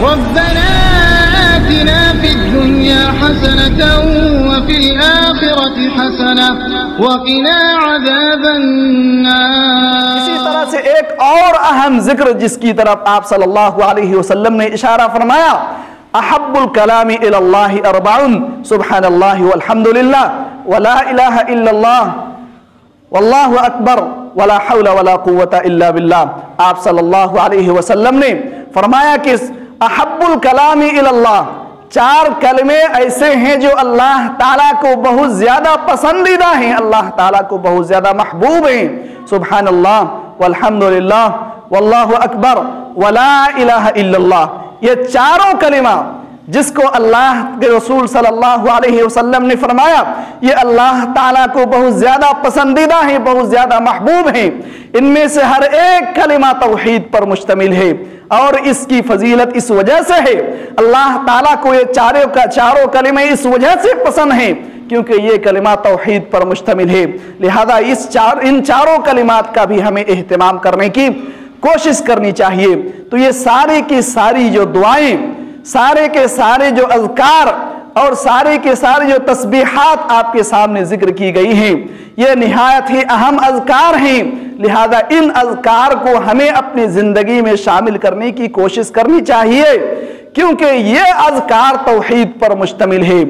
ربنا آتنا في الدنيا حسنة وفي الآخرة حسنة وقنا عذاب النار. اسی طرح سے ایک اور اہم ذکر جس کی طرف آپ صلی اللہ علیہ وسلم نے اشارہ فرمایا، احب الکلام الی اللہ اربع، سبحان اللہ والحمد للہ ولا الہ الا اللہ واللہ اکبر ولا حول ولا قوة الا باللہ. آپ صلی اللہ علیہ وسلم نے فرمایا کہ احب الکلام الی اللہ، 4 کلمے ایسے ہیں جو اللہ تعالیٰ کو بہت زیادہ پسندیدہ ہیں، اللہ تعالیٰ کو بہت زیادہ محبوب ہیں. سبحان اللہ والحمد للہ واللہ اکبر ولا الہ الا اللہ. یہ 4 کلمہ جس کو اللہ کے رسول صلی اللہ علیہ وسلم نے فرمایا یہ اللہ تعالیٰ کو بہت زیادہ پسندیدہ ہیں، بہت زیادہ محبوب ہیں. ان میں سے ہر ایک کلمہ توحید پر مشتمل ہے، اور اس کی فضیلت اس وجہ سے ہے، اللہ تعالیٰ کو یہ 4 کلمے اس وجہ سے پسند ہیں کیونکہ یہ کلمہ توحید پر مشتمل ہے. لہذا ان 4 کلمات کا بھی ہمیں اہتمام کرنے کی کوشش کرنی چاہیے. تو یہ ساری کی ساری جو دعائیں، سارے کے سارے جو اذکار اور سارے کے سارے جو تسبیحات آپ کے سامنے ذکر کی گئی ہیں، یہ نہایت ہی اہم اذکار ہیں. لہذا ان اذکار کو ہمیں اپنی زندگی میں شامل کرنے کی کوشش کرنی چاہیے کیونکہ یہ اذکار توحید پر مشتمل ہے.